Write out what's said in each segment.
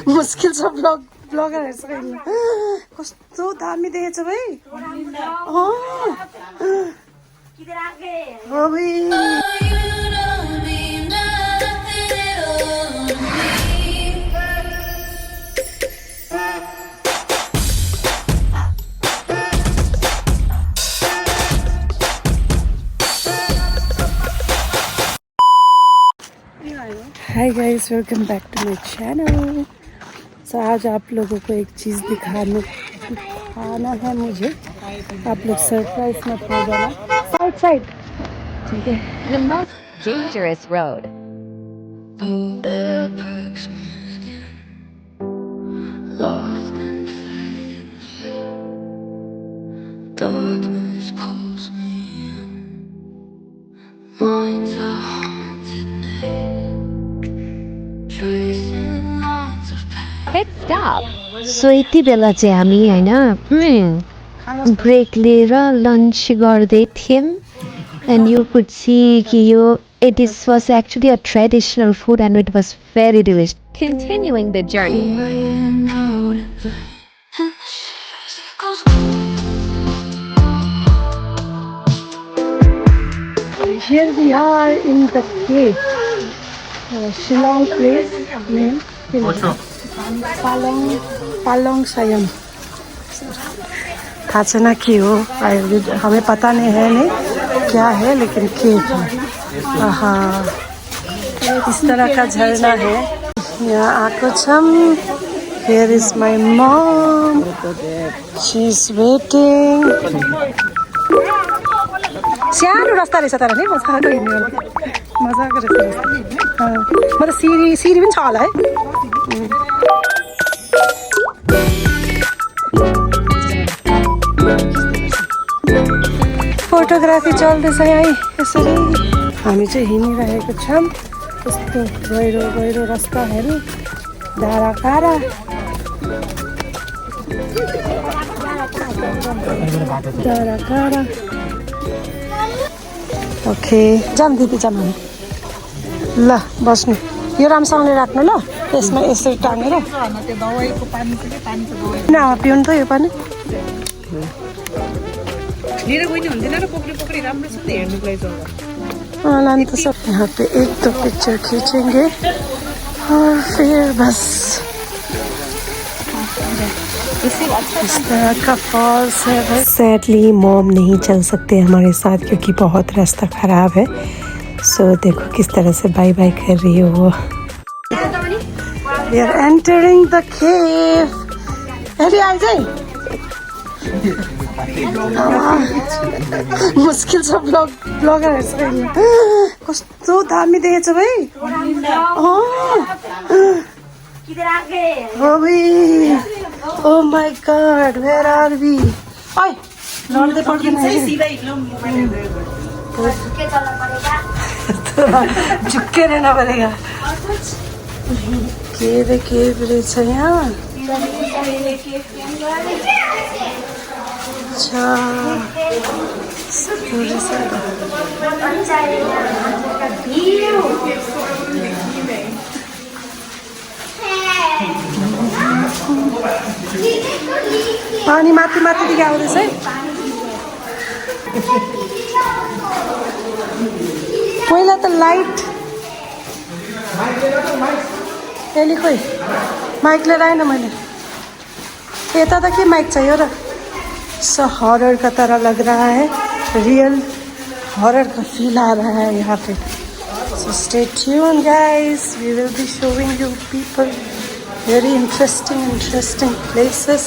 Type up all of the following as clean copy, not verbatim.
मुस्किल छ ब्लगरहरु चाहिँ कस्तो दामी देखेछ भाइ hi guys, welcome back to my channel. So आज आप लोगों को एक चीज़ दिखाना है मुझे। आप लोग सरप्राइज मत हो जाना। साइड ठीक है। The most dangerous road. Darkness pulls me in. Minds are haunted night. Tracing lines of pain. Hit stop. So यति बेला चाहिँ हामी हैन ब्रेक लिएर लन्च गर्दै थियौं and you could see कि यो it was actually a traditional food and it was very delicious. Continuing the journey. Laying out in vain. And the shivers it goes Here we are in the cave. Shillong place name पालोंग Sayam. था ना कि हो हमें पता नहीं है नहीं क्या है लेकिन केव है। इस तरह का झरना है। यहाँ आको छम। Here is my mom. She's waiting. सानो रास्ता रहेछ तर नि मजाको हिँड्ने मजाको रहेछ। मतलब सिरी पनि छ होला है। फोटोग्राफी चल्दैछ यहाँ यसरी हामी चाहिँ हिँडिरहेको छौँ। यस्तो गहिरो रास्ताहरू डाँडाकाँडा ओके जाम दिदी जाम हामी ल बस्नु यो राम्रोसँगले राख्नु ल यसमा यसरी टाँगेर न पिउनु त यो पानी लाने तो सब। यहाँ पे एक दो पिक्चर खींचेंगे और फिर बस इस तरह का फॉल्स है। सैडली मॉम नहीं चल सकते हमारे साथ क्योंकि बहुत रास्ता खराब है। सो देखो किस तरह से बाय बाय कर रही है वो। We are entering the cave. अरे आ जाए। मुस्किल छ ब्लगरहरु चाहिँ कस्तो दामी देखेछ भाइ oh my god where are we ओए लड्दै पर्दैन झुक्के रहना पड़ेगा। केव रहेछ यहाँ। अच्छा पानी माथिदेखि आउँदैछ है। पहिला त लाइट यसले खोइ माइक लिएर आएन मैले यता त के माइक चाहियो र। सो हॉरर का तरह लग रहा है। रियल हॉरर का फील आ रहा है यहाँ पे। So stay tune guys, we will be showing you people very interesting places.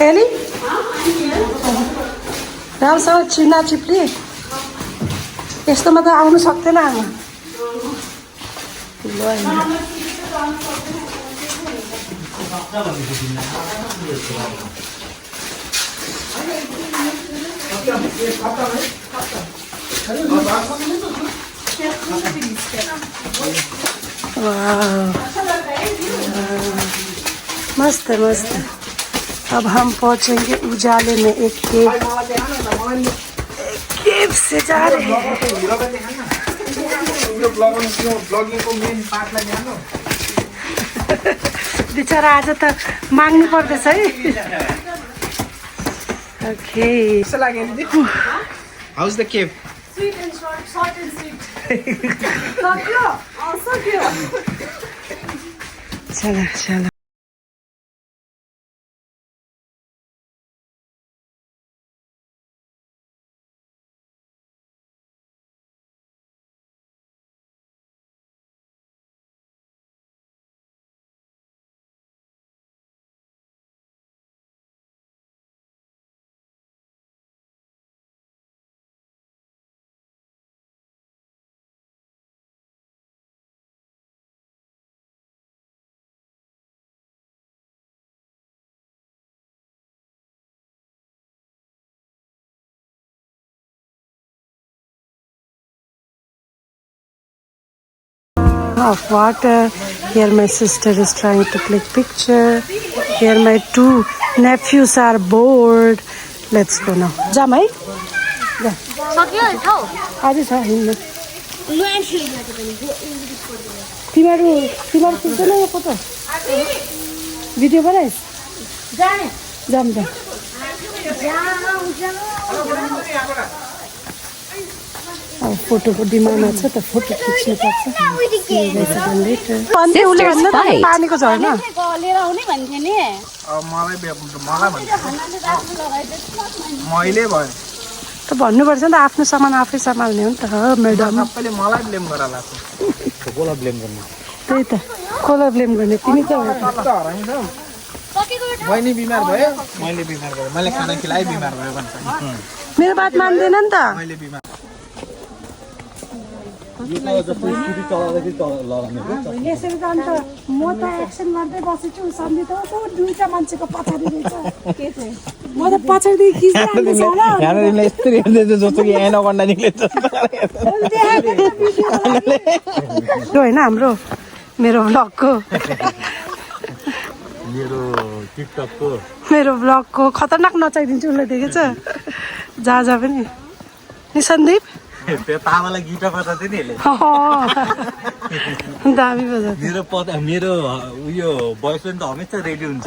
एली राम्रोसँग चिना चिप्ली यस्तोमा त आउनु सक्दैन आमा। मस्त मस्त। अब हम पहुंचेंगे उजाले में एक केव से जा रहे हैं। बिचरा आज त माग्नु पर्दैछ है okay How's the cave? Sweet and short and sweet. सक्यो सक्यो चला चला of water. Here my sister is trying to click picture. Here my two nephews are bored. Let's go now. Jam है? जा. अझै छ हिँड्नु. तिमीहरू खिच्दैन यो फोटो? भिडियो बनाइस्? जाम जा. अब फोटोको डिमान्ड छ त फोटो खिच्नु पर्छ पानीको झर्ना लिएर आउने भन्थे नि मैले भयो त भन्नुपर्छ नि त आफ्नो सामान आफै सम्हाल्ने हो नि त म्याडम सबैले मलाई ब्लेम गरेर लाग्छ कोला ब्लेम गर्ने त्यही त कोलाई ब्लेम गर्ने तिमी त बहिनी बिमार भयो मैले बिमार गरेँ मैले खाना खिलाए बिमार भयो भन्छ मेरो बात मान्दैन नि त मैले बिमार यसरी त अन्त म त एक्सन गर्दै बसेछु सन्धि त दुईटा मान्छेको पछाडि रहेछ म त पछाडि खिच्दैछु होला यस्तो हेर्दैछ जस्तो कि एनाकोन्डा निक्लेछ त्यो होइन हाम्रो मेरो भ्लगको मेरो भ्लगको खतरनाक नचाइदिन्छु उसलाई देखेछ जहाँ जहाँ पनि नि सन्दीप त्यो तामालाई गिटार बजाउँदै नि दामी बजाउँछ मेरो उयो बोयफ्रेन्ड त हमेसा रेडी हुन्छ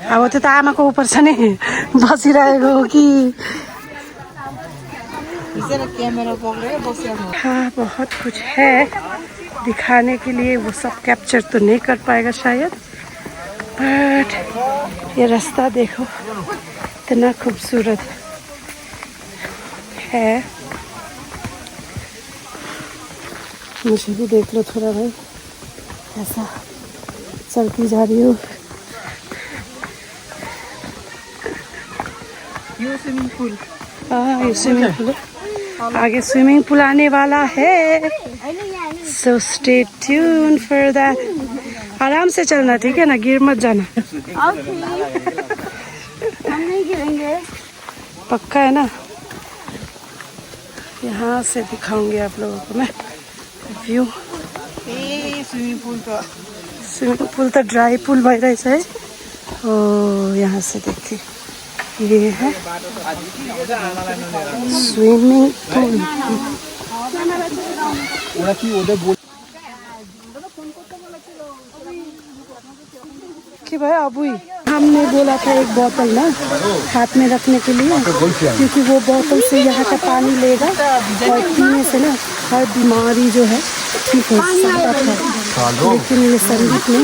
अब त्यो त आमाको उपर छ नि बसिरहेको हो कि हाँ बहुत कुछ है दिखाने के लिए वो सब कैप्चर तो नहीं कर पाएगा शायद बट ये रास्ता देखो इतना खूबसूरत है मुझे भी देख लो थोड़ा भाई ऐसा चलती जा रही हूँ यो स्विमिङ पुल हाँ ये स्विमिंग पूल आगे स्विमिंग पूल आने वाला है सो स्टे ट्यून फॉर दैट आराम से चलना ठीक है ना गिर मत जाना हम नहीं गिरेंगे पक्का है ना यहाँ से दिखाऊंगी आप लोगों को मैं व्यू स्विमिंग पूल तो ड्राई पूल भइरहेछ है ओ यहाँ से देखिए ये है स्विमिंग पूल कि भाई अबुई हमने बोला था एक बोतल ना हाथ में रखने के लिए क्योंकि वो बोतल से यहाँ का पानी लेगा और पीने से ना हर बीमारी जो है ठीक हो सकता था लेकिन ये संगीत ने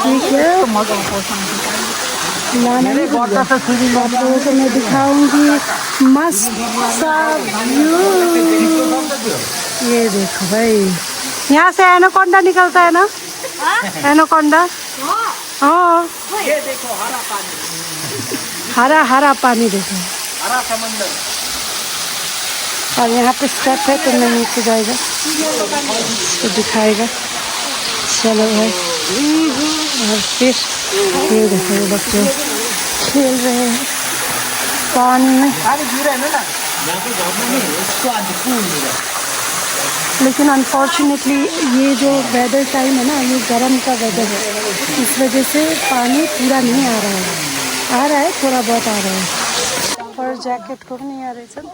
ठीक है लाना नहीं पड़ता आप लोगों को मैं दिखाऊंगी मस्त सा व्यू ये देखो भाई यहाँ से एनाकोंडा निकलता है ना एनाकोंडा हाँ हरा हरा पानी देखो हरा समंदर और यहाँ पे स्टेप है तो मैं नीचे जाएगा तो दिखाएगा चलो भाई और फिर ये देखो बच्चे खेल रहे हैं पानी में लेकिन अनफॉर्चुनेटली ये जो वेदर टाइम है ना ये गर्म का वेदर है इस वजह से पानी पूरा नहीं आ रहा है थोड़ा बहुत आ रहा है फर ज्याकेटको पनि यहाँ रहेछ नि त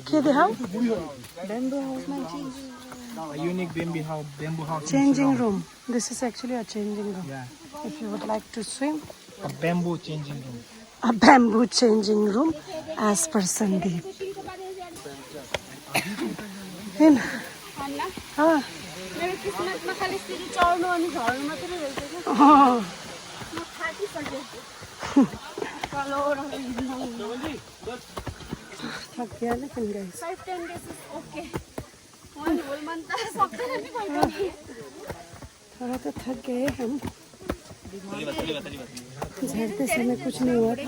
के देखाऊ Unique bamboo house. changing room. This is actually a changing room. Yeah. If you would like to swim, A bamboo changing room. a bamboo changing room as per Sandeep. In मेरो किस्मतमा खालि सिडी चढ्नु अनि झर्नु मात्रै रहेछ क्या म थाकिसकेँ चलो थक गया लेकिन guys 5-10 days is okay 1 whole month त सक्दैन नि भयो थोड़ा तो थक गए हम झड़ते समय कुछ नहीं हुआ था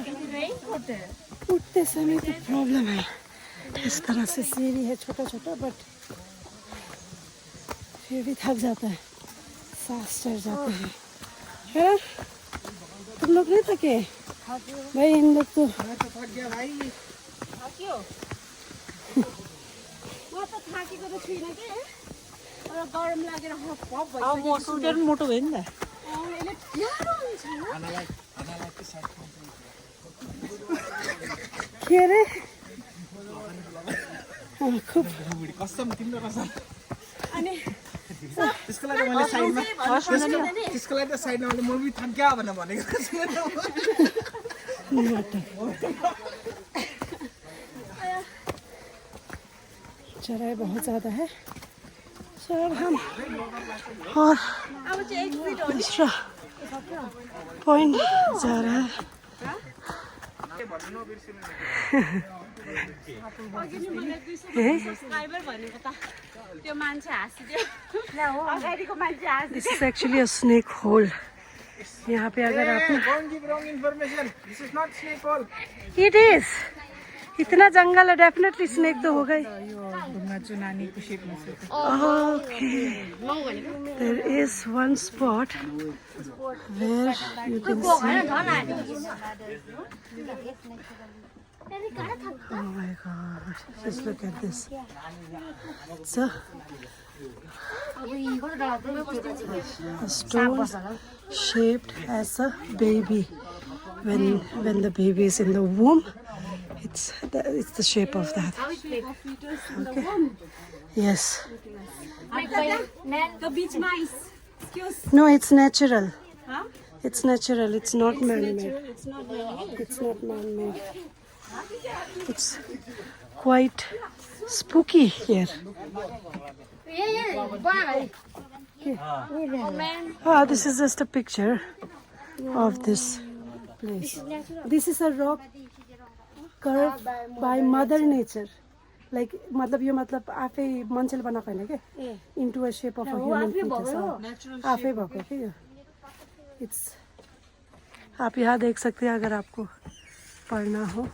उठते समय तो प्रॉब्लम है इस तरह से सीढ़ी है छोटा छोटा बट फिर भी थक जाता है सांस चढ़ जाते हैं है ना? तुम लोग नहीं थके भाई इन लोग तो थाक्यो म त थाकेको त छुइनँ के तर गरम लागेर हप हप भइसक्यो म सुटेर मोटो भयो नि त यसले प्यारो हुन्छ के अरे खुब कसम तिम्रो कसम अनि त्यसको लागि मैले साइडमा त्यसको लागि त साइडमा मैले म पनि थक्या भनेर भनेको चराई बहुत ज़्यादा है सर हम और दूसरा पॉइंट जा रहा है सब्सक्राइबर भनेको त त्यो मान्छे हाँसिदियो अगाडिको मान्छे हाँसिदियो this is actually a snake hole यहाँ पे अगर आप Don't give wrong information. This is not snake hole. It is इतना जंगल है डेफिनेटली स्नेक तो होगा ही okay there is one spot where you can see Oh my god, just look at this. It's a stone shaped as a baby. When the baby is in the womb, it's the shape of that. Okay. Yes. The beach mice. No, it's natural. It's natural. It's not man-made. It's not man-made. It's quite spooky here. This is just a picture of this place. This is a rock carved by Mother Nature. Like, मतलब यो मतलब आफै मान्छेले बनाएको हैन के into a shape of a human fetus. आफै भएको के यो. It's आप यहाँ देख सकते हैं अगर आपको पढ़ना हो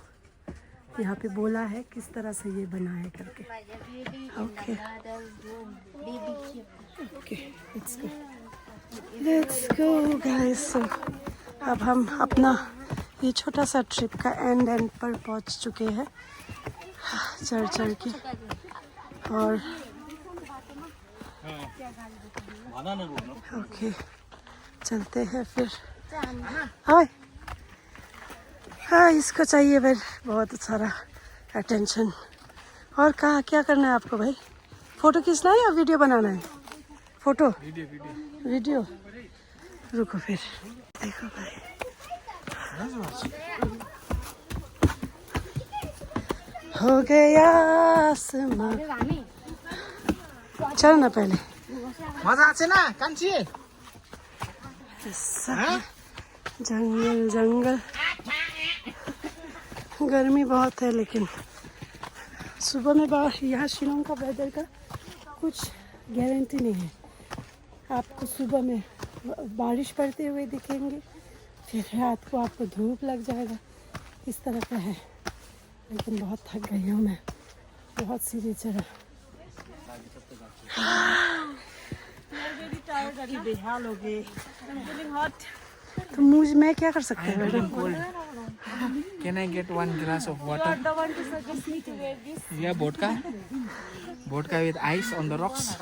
यहाँ पे बोला है किस तरह से ये बना है करके okay okay let's go guys अब हम अपना ये छोटा सा ट्रिप का एंड पर पहुंच चुके हैं चढ़ के और ओके चलते हैं फिर हाय हाँ इसको चाहिए भाई बहुत सारा अटेंशन और कहाँ क्या करना है आपको भाई फोटो खींचना है या वीडियो बनाना है फोटो वीडियो रुको फिर देखो भाई हो गया आसमां चल ना पहले मजा आछ ना कान्छी जंगल जंगल गर्मी बहुत है लेकिन सुबह में यहाँ शिलोंग का वेदर का कुछ गारंटी नहीं है आपको सुबह में बारिश पड़ते हुए दिखेंगे फिर रात को आपको धूप लग जाएगा इस तरह का है लेकिन बहुत थक गई हूँ मैं बहुत सीढ़ी चढ़ा बेहाल हो गए तो मुझ में क्या कर सकते हैं madam Can I get 1 glass of water? Yeah, vodka. Vodka with ice on the rocks.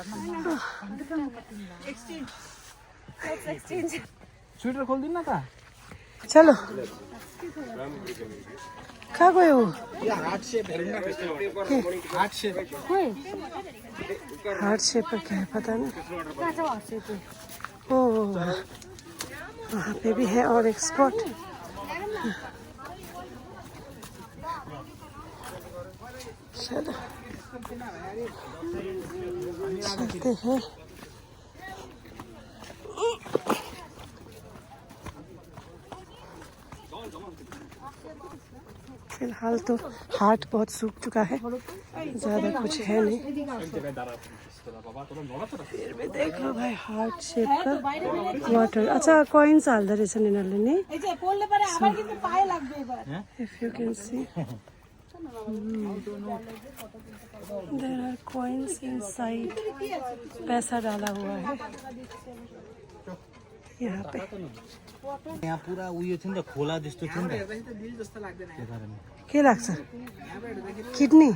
Sweater खोलिदिनु न त चलो कहाँ गयो यो हार्ट शेप हेरौँ न हार्ट शेप हार्ट शेप का क्या है पता नहीं ओ वहाँ पे भी है और एक स्पॉट चलो चलते हैं फिलहाल तो हार्ट बहुत सूख चुका है ज़्यादा कुछ है नहीं फिर भी देख लो भाई हार्ट शेप का वाटर अच्छा कॉइन्स हाल्दो रहेछ यिनीहरूले नि if you can see there are coins inside पैसा डाला हुआ है यहाँ पे यहाँ पुरा उयो थियो नि त खोला जस्तो थियो नि त के लाग्छ किडनी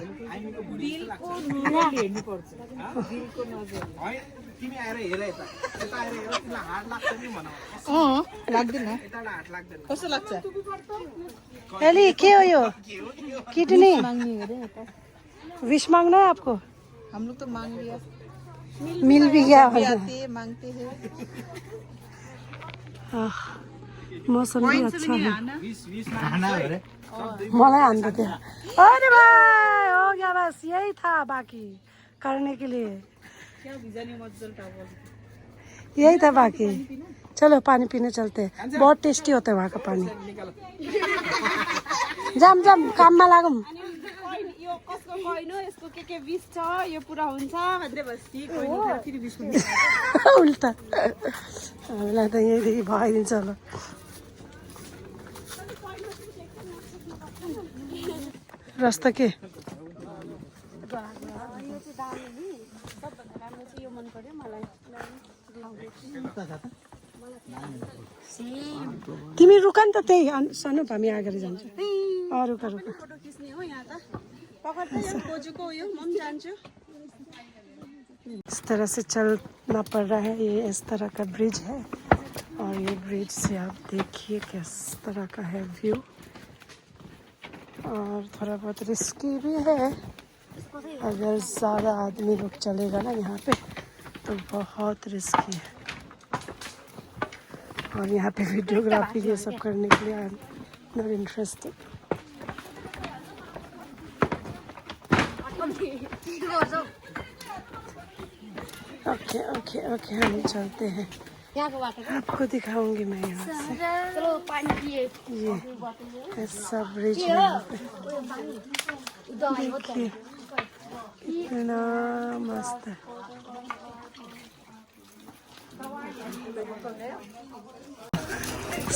तिमी आएर हेर यता यता आएर हेर तिमीलाई हार्ट लाग्छ नि भन लाग्दैन यताबाट हार्ट लाग्दैन कस्तो लाग्छ एली के हो यो किडनी विश मांगना है आपको हम लोग तो मांग लिया मिल भी गया आते मांगते हैं मौसम भी अच्छा है खाना अरे मलाई हान्दै थियो अरे भाई हो गया बस यही था बाकी करने के लिए यही था बाकी चलो पानी पीने चलते हैं बहुत टेस्टी होता है वहाँ का पानी जाम जाम काममा लागौँ यो कसको कोइन हो यसको के विश छ यो पुरा हुन्छ भन्दै बस्ती कोइन फेरि विश हुन्छ उल्टा हामीलाई त यहीँदेखि भगाइदिन्छ होला रस्ता के यो चाहिँ दामी नि सबभन्दा राम्रो चाहिँ यो मन पर्यो मलाई तिमी रुक नि त त्यही सानो हामी अगाडि जान्छ रुक रुक फोटो खिच्ने हो यहाँ त पकड्दै यो बोजूको यो म पनि जान्छु इस तरह से चलना पड़ रहा है ये इस तरह का ब्रिज है और ये ब्रिज से आप देखिए किस तरह का है व्यू और थोड़ा बहुत रिस्की भी है अगर ज़्यादा आदमी लोग चलेगा ना यहाँ पे तो बहुत रिस्की है और यहाँ पे वीडियोग्राफी ये सब करने के लिए I am not interested okay okay okay हम चलते हैं आपको दिखाऊंगी मैं यहाँ से चलो पानी पिए ये ऐसा ब्रिज है यहाँ पे देखिए कितना मस्त है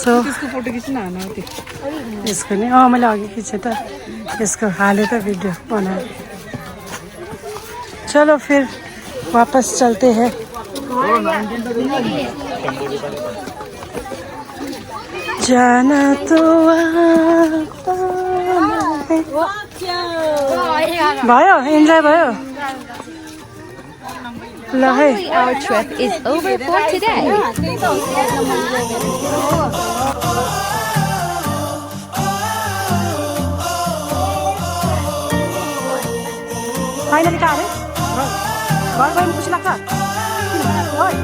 सो फोटो खिच्न हान त्यो यसको नि मैले अघि खिचेँ त यसको हालेँ त भिडियो बनाएर चलो फिर वापस चलते हैं जाना तो आता है। भयो इन्जोय भयो ल है Our trip is over for today. Finally कहाँ अरे घर गयो खुसी लाग्छ ओइ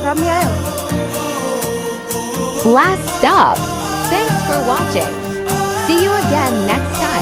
रम्मी आयो Last stop. Thanks for watching. See you again next time.